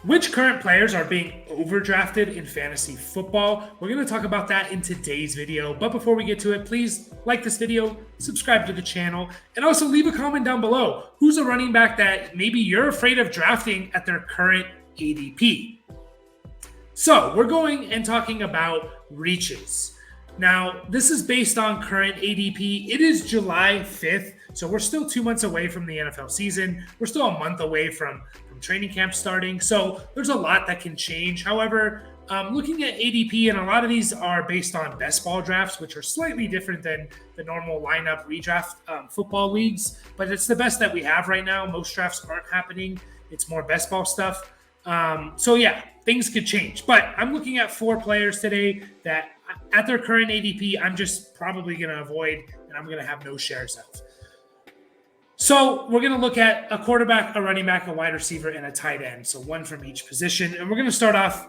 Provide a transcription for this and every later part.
Which current players are being overdrafted in fantasy football? We're going to talk about that in today's video. But before we get to it, please like this video, subscribe to the channel, and also leave a comment down below. Who's a running back that maybe you're afraid of drafting at their current ADP? So we're going and talking about reaches. Now, this is based on current ADP. It is July 5th, so we're still 2 months away from the NFL season. We're still a month away from training camp starting, so there's a lot that can change. However, looking at ADP, and a lot of these are based on best ball drafts, which are slightly different than the normal lineup redraft football leagues, but it's the best that we have right now. Most drafts aren't happening. It's more best ball stuff. So yeah, things could change, but I'm looking at 4 players today that at their current ADP, I'm just probably going to avoid, and I'm going to have no shares of. So we're going to look at a quarterback, a running back, a wide receiver, and a tight end. So one from each position. And we're going to start off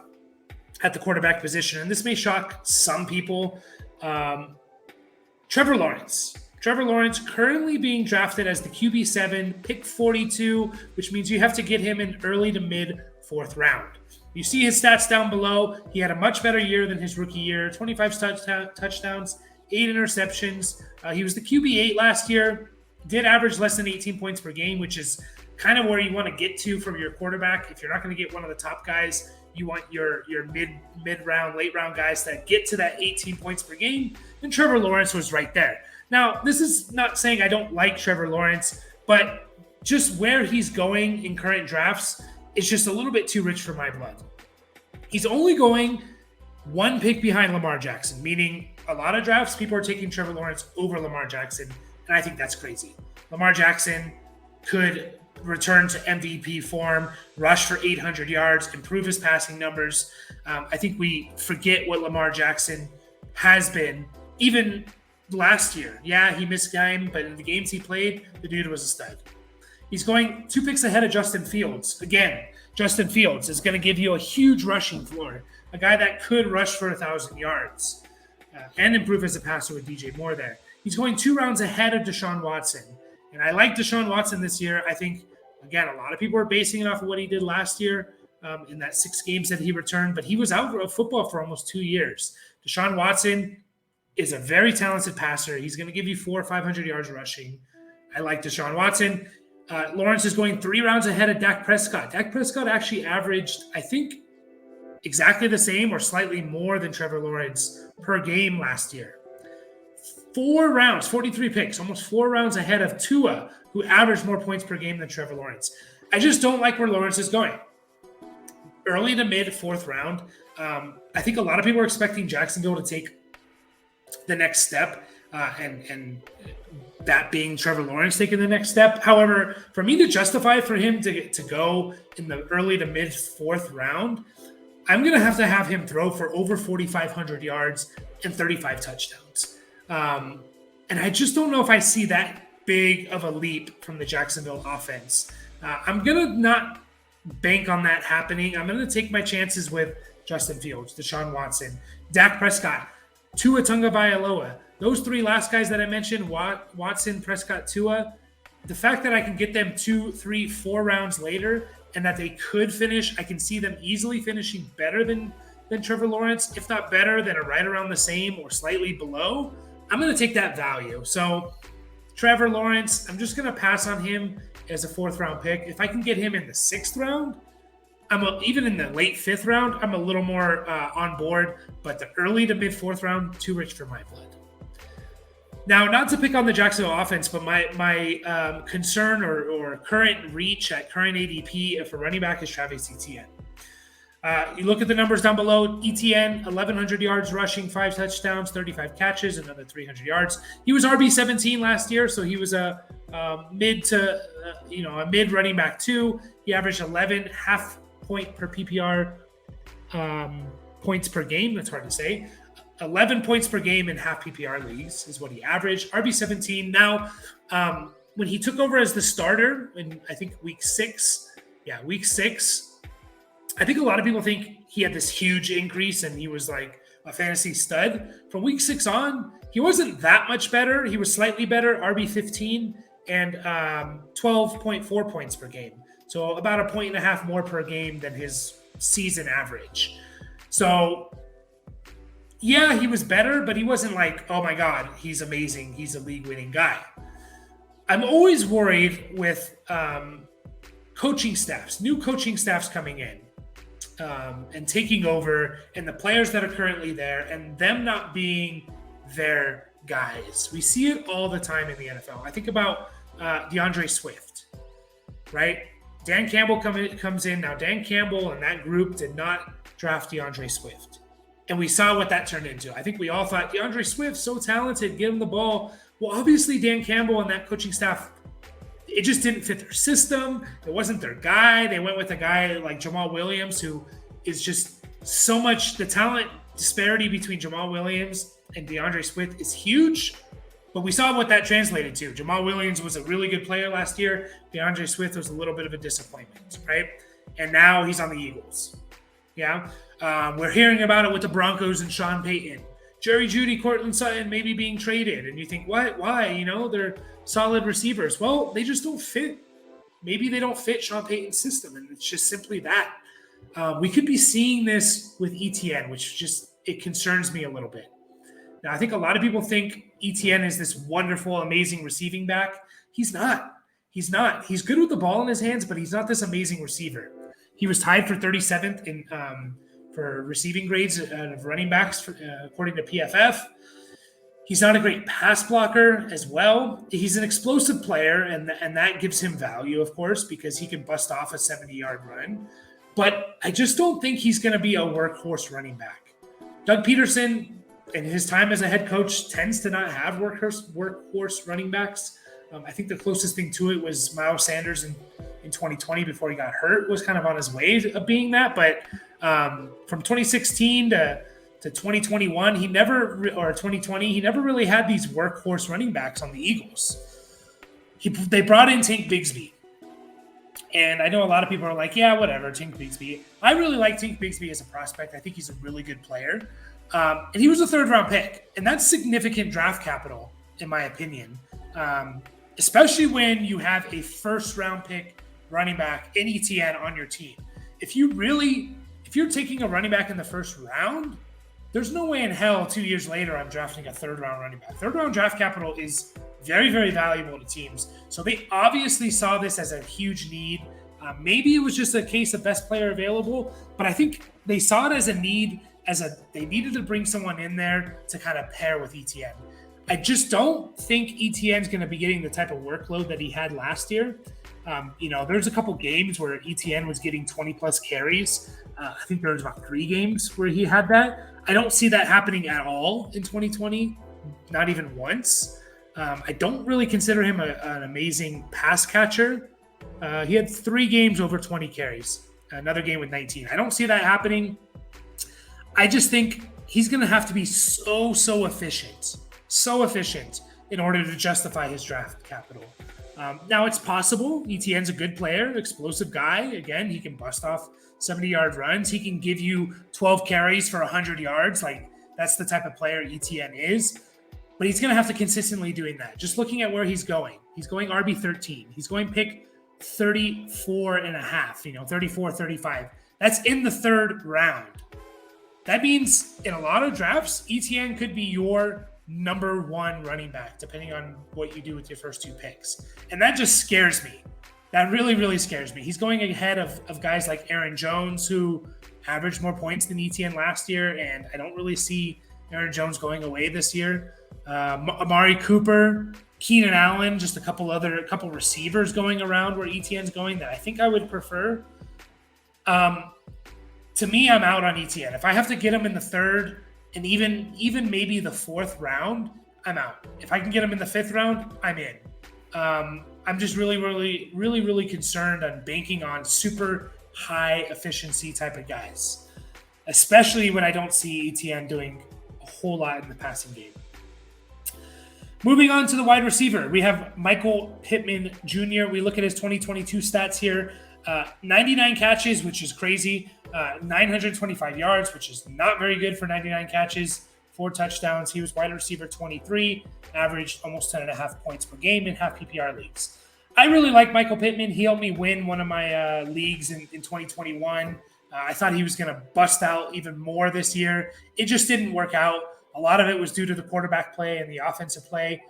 at the quarterback position. And this may shock some people. Trevor Lawrence. Trevor Lawrence currently being drafted as the QB7, pick 42, which means you have to get him in early to mid 4th round. You see his stats down below. He had a much better year than his rookie year. 25 touchdowns, 8 interceptions. He was the QB8 last year. Did average less than 18 points per game, which is kind of where you want to get to from your quarterback. If you're not going to get one of the top guys, you want your mid-round, late-round guys that get to that 18 points per game, and Trevor Lawrence was right there. Now, this is not saying I don't like Trevor Lawrence, but just where he's going in current drafts is just a little bit too rich for my blood. He's only going 1 pick behind Lamar Jackson, meaning a lot of drafts, people are taking Trevor Lawrence over Lamar Jackson, and I think that's crazy. Lamar Jackson could return to MVP form, rush for 800 yards, improve his passing numbers. I think we forget what Lamar Jackson has been, even last year. Yeah, he missed game, but in the games he played, the dude was a stud. He's going 2 picks ahead of Justin Fields. Again, Justin Fields is going to give you a huge rushing floor, a guy that could rush for 1,000 yards and improve as a passer with DJ Moore there. He's going 2 rounds ahead of Deshaun Watson. And I like Deshaun Watson this year. I think, again, a lot of people are basing it off of what he did last year in that 6 games that he returned, but he was out of football for almost 2 years. Deshaun Watson is a very talented passer. He's going to give you 400 or 500 yards rushing. I like Deshaun Watson. Lawrence is going 3 rounds ahead of Dak Prescott. Dak Prescott actually averaged, I think, exactly the same or slightly more than Trevor Lawrence per game last year. 4 rounds, 43 picks, almost 4 rounds ahead of Tua, who averaged more points per game than Trevor Lawrence. I just don't like where Lawrence is going. Early to mid 4th round. I think a lot of people are expecting Jacksonville to take the next step, and that being Trevor Lawrence taking the next step. However, for me to justify for him to go in the early to mid 4th round, I'm going to have him throw for over 4,500 yards and 35 touchdowns. And I just don't know if I see that big of a leap from the Jacksonville offense. I'm going to not bank on that happening. I'm going to take my chances with Justin Fields, Deshaun Watson, Dak Prescott, Tua Tagovailoa. Those 3 last guys that I mentioned, Watson, Prescott, Tua, the fact that I can get them 2, 3, 4 rounds later and that they could finish, I can see them easily finishing better than Trevor Lawrence, if not better, then right around the same or slightly below. I'm going to take that value. So Trevor Lawrence, I'm just going to pass on him as a 4th round pick. If I can get him in the 6th round, even in the late 5th round, I'm a little more on board. But the early to mid 4th round, too rich for my blood. Now, not to pick on the Jacksonville offense, but my concern or current reach at current ADP for running back is Travis Etienne. You look at the numbers down below. Etienne, 1,100 yards rushing, 5 touchdowns, 35 catches, another 300 yards. He was RB17 last year, so he was a mid running back 2. He averaged 11 half point per PPR points per game. That's hard to say. 11 points per game in half PPR leagues is what he averaged. RB17. Now, when he took over as the starter in, I think, week 6, I think a lot of people think he had this huge increase and he was like a fantasy stud. From week 6 on, he wasn't that much better. He was slightly better, RB15 and 12.4 points per game. So about 1.5 more per game than his season average. So yeah, he was better, but he wasn't like, oh my God, he's amazing. He's a league-winning guy. I'm always worried with coaching staffs, new coaching staffs coming in and taking over, and the players that are currently there, and them not being their guys. We see it all the time in the NFL. I think about DeAndre Swift, right? Dan Campbell comes in. Now, Dan Campbell and that group did not draft DeAndre Swift. And we saw what that turned into. I think we all thought, DeAndre Swift, so talented, give him the ball. Well, obviously, Dan Campbell and that coaching staff, it just didn't fit their system. It wasn't their guy. They went with a guy like Jamal Williams, who is just so much, the talent disparity between Jamal Williams and DeAndre Swift is huge. But we saw what that translated to. Jamal Williams was a really good player last year. DeAndre Swift was a little bit of a disappointment, right? And now he's on the Eagles. Yeah. We're hearing about it with the Broncos and Sean Payton. Jerry Jeudy, Cortland Sutton maybe being traded. And you think, what? Why? You know, they're solid receivers. Well, they just don't fit. Maybe they don't fit Sean Payton's system. And it's just simply that. We could be seeing this with ETN, which just, it concerns me a little bit. Now, I think a lot of people think ETN is this wonderful, amazing receiving back. He's not. He's not. He's good with the ball in his hands, but he's not this amazing receiver. He was tied for 37th in for receiving grades of running backs, according to PFF. He's not a great pass blocker as well. He's an explosive player, and that gives him value, of course, because he can bust off a 70-yard run. But I just don't think he's going to be a workhorse running back. Doug Peterson, in his time as a head coach, tends to not have workhorse running backs. I think the closest thing to it was Miles Sanders in 2020 before he got hurt, was kind of on his way of being that. But from 2016 to 2021, he never really had these workhorse running backs on the Eagles. They brought in Tank Bigsby. And I know a lot of people are like, yeah, whatever, Tank Bigsby. I really like Tank Bigsby as a prospect. I think he's a really good player. And he was a third-round pick. And that's significant draft capital, in my opinion. Especially when you have a first-round pick running back in ETN on your team. If you're taking a running back in the first round, there's no way in hell 2 years later I'm drafting a third-round running back. Third-round draft capital is very, very valuable to teams. So they obviously saw this as a huge need. Maybe it was just a case of best player available, but I think they saw it as a need, they needed to bring someone in there to kind of pair with ETN. I just don't think ETN's going to be getting the type of workload that he had last year. There's a couple games where ETN was getting 20-plus carries. I think there was about 3 games where he had that. I don't see that happening at all in 2020, not even once. I don't really consider him an amazing pass catcher. He had 3 games over 20 carries, another game with 19. I don't see that happening. I just think he's going to have to be so efficient in order to justify his draft capital. Now, it's possible. ETN's a good player, explosive guy. Again, he can bust off 70-yard runs. He can give you 12 carries for 100 yards. Like, that's the type of player ETN is. But he's going to have to consistently doing that. Just looking at where he's going RB13. He's going pick 34 and a half, 34, 35. That's in the third round. That means in a lot of drafts, ETN could be your number 1 running back, depending on what you do with your first 2 picks. And that just scares me. That really, really scares me. He's going ahead of guys like Aaron Jones, who averaged more points than ETN last year, and I don't really see Aaron Jones going away this year. Amari Cooper, Keenan Allen, just a couple receivers going around where ETN's going that I think I would prefer. To me, I'm out on ETN. If I have to get him in the third and even maybe the 4th round, I'm out. If I can get him in the 5th round, I'm in. I'm just really, really, really, really concerned on banking on super high efficiency type of guys, especially when I don't see ETN doing a whole lot in the passing game. Moving on to the wide receiver, we have Michael Pittman Jr. We look at his 2022 stats here. 99 catches, which is crazy. 925 yards, which is not very good for 99 catches. 4 touchdowns. He was wide receiver 23, averaged almost 10.5 points per game in half PPR leagues. I really like Michael Pittman. He helped me win one of my leagues in 2021. I thought he was going to bust out even more this year. It just didn't work out. A lot of it was due to the quarterback play and the offensive play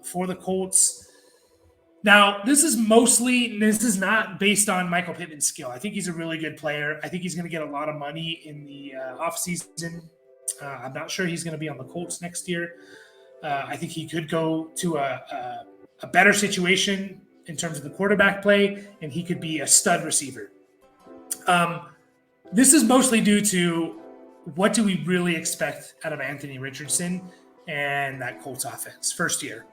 for the Colts. Now, this is not based on Michael Pittman's skill. I think he's a really good player. I think he's going to get a lot of money in the offseason. I'm not sure he's going to be on the Colts next year. I think he could go to a better situation in terms of the quarterback play, and he could be a stud receiver. This is mostly due to what do we really expect out of Anthony Richardson and that Colts offense first year.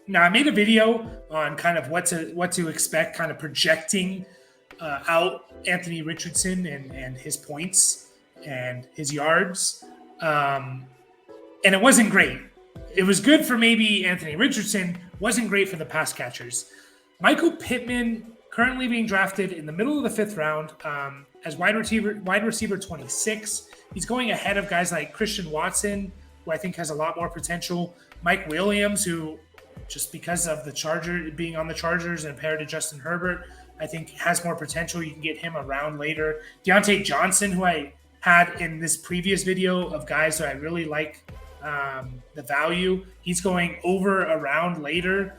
Now, I made a video on kind of what to expect, kind of projecting out Anthony Richardson and his points and his yards. And it wasn't great. It was good for maybe Anthony Richardson, wasn't great for the pass catchers. Michael Pittman, currently being drafted in the middle of the 5th round as wide receiver 26. He's going ahead of guys like Christian Watson, who I think has a lot more potential. Mike Williams, who just because of being on the Chargers and paired to Justin Herbert, I think has more potential. You can get him around later. Deontay Johnson, who I had in this previous video of guys who I really like the value. He's going around later.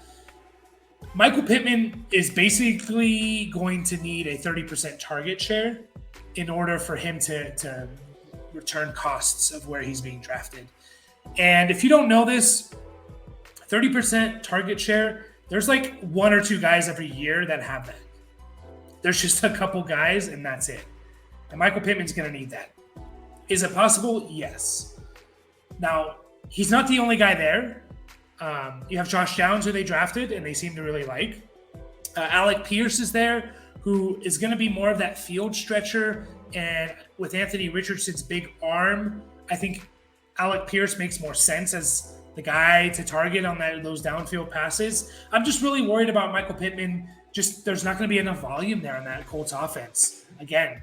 Michael Pittman is basically going to need a 30% target share in order for him to return costs of where he's being drafted. And if you don't know this, 30% target share, there's like 1 or 2 guys every year that have that. There's just a couple guys and that's it. And Michael Pittman's going to need that. Is it possible? Yes. Now, he's not the only guy there. You have Josh Downs, who they drafted, and they seem to really like. Alec Pierce is there, who is going to be more of that field stretcher. And with Anthony Richardson's big arm, I think Alec Pierce makes more sense as the guy to target on those downfield passes. I'm just really worried about Michael Pittman. Just there's not going to be enough volume there on that Colts offense. Again,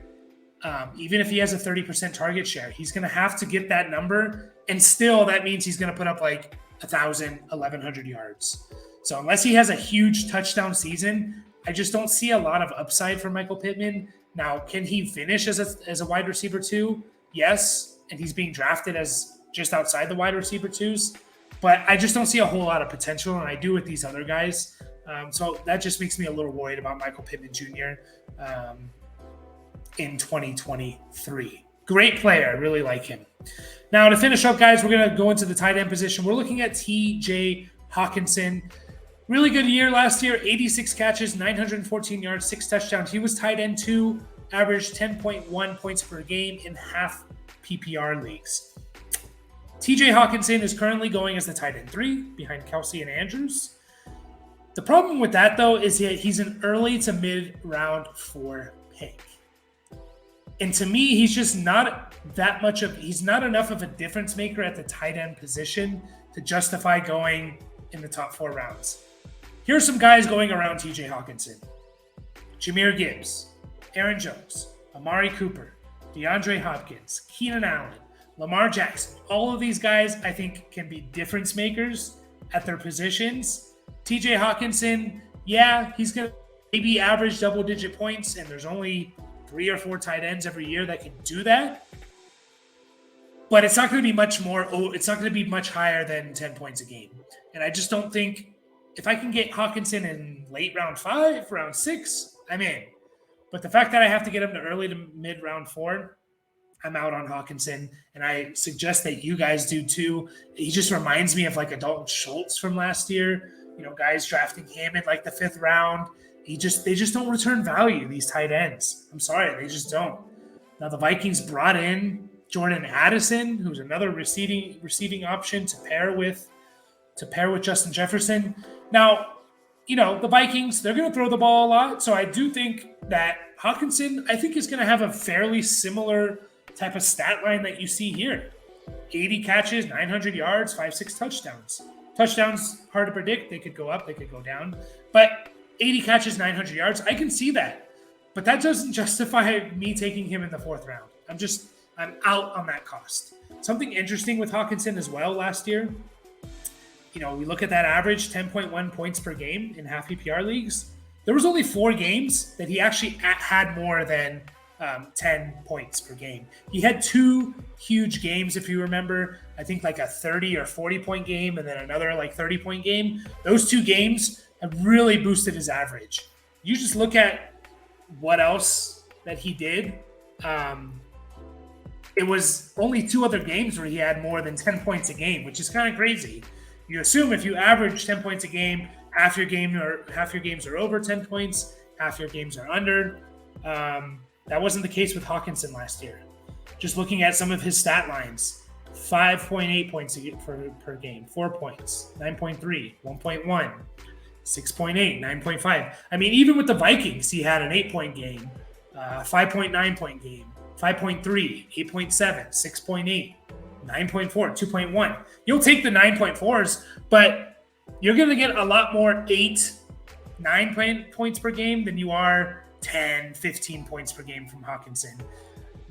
even if he has a 30% target share, he's going to have to get that number. And still, that means he's going to put up like 1,000, 1,100 yards. So unless he has a huge touchdown season, I just don't see a lot of upside for Michael Pittman. Now, can he finish as a wide receiver 2? Yes. And he's being drafted as just outside the wide receiver 2s. But I just don't see a whole lot of potential, and I do with these other guys. So that just makes me a little worried about Michael Pittman Jr. In 2023. Great player. I really like him. Now, to finish up, guys, we're going to go into the tight end position. We're looking at T.J. Hawkinson. Really good year last year. 86 catches, 914 yards, 6 touchdowns. He was tight end 2, averaged 10.1 points per game in half PPR leagues. T.J. Hawkinson is currently going as the tight end 3 behind Kelsey and Andrews. The problem with that, though, is he's an early to mid-round 4 pick. And to me, he's just not he's not enough of a difference maker at the tight end position to justify going in the top 4 rounds. Here are some guys going around T.J. Hawkinson. Jahmyr Gibbs, Aaron Jones, Amari Cooper, DeAndre Hopkins, Keenan Allen, Lamar Jackson. All of these guys, I think, can be difference makers at their positions. T.J. Hawkinson, yeah, he's going to maybe average double-digit points, and there's only 3 or 4 tight ends every year that can do that. But it's not going to be much more. It's not going to be much higher than 10 points a game. And I just don't think if I can get Hawkinson in late round 5, round 6, I'm in. But the fact that I have to get him to early to mid round 4, I'm out on Hawkinson. And I suggest that you guys do too. He just reminds me of like a Dalton Schultz from last year. You know, guys drafting him in like the 5th round. They just don't return value, these tight ends. I'm sorry, they just don't. Now the Vikings brought in Jordan Addison, who's another receiving option to pair with Justin Jefferson. Now, you know, the Vikings, they're going to throw the ball a lot. So I do think that Hawkinson, I think, is going to have a fairly similar type of stat line that you see here. 80 catches, 900 yards, 5-6 touchdowns. Touchdowns, hard to predict. They could go up, they could go down. But 80 catches, 900 yards, I can see that. But that doesn't justify me taking him in the 4th round. I'm out on that cost. Something interesting with Hawkinson as well last year. we look at that average 10.1 points per game in half PPR leagues. There was only 4 games that he actually had more than 10 points per game. He had 2 huge games, if you remember. I think like a 30 or 40 point game and then another like 30-point game. Those 2 games have really boosted his average. You just look at what else that he did. It was only 2 other games where he had more than 10 points a game, which is kind of crazy. You assume if you average 10 points a game, half your games are over 10 points, half your games are under. That wasn't the case with Hawkinson last year. Just looking at some of his stat lines, 5.8 points per game, 4 points, 9.3, 1.1, 6.8, 9.5. I mean, even with the Vikings, he had an 8-point game, 5.9 point game, 5.3, 8.7, 6.8, 9.4, 2.1. You'll take the 9.4s, but you're going to get a lot more 9 points per game than you are 10, 15 points per game from Hawkinson.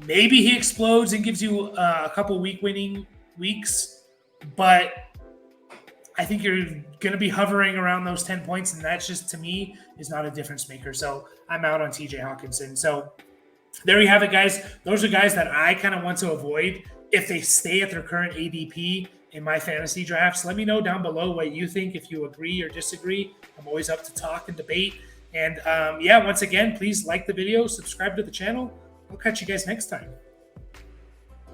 Maybe he explodes and gives you a couple winning weeks, but I think you're going to be hovering around those 10 points, and that's just, to me, is not a difference maker. So I'm out on TJ Hawkinson. So there you have it, guys. Those are guys that I kind of want to avoid if they stay at their current ADP in my fantasy drafts. Let me know down below what you think, if you agree or disagree. I'm always up to talk and debate. And once again, please like the video, subscribe to the channel. I'll catch you guys next time.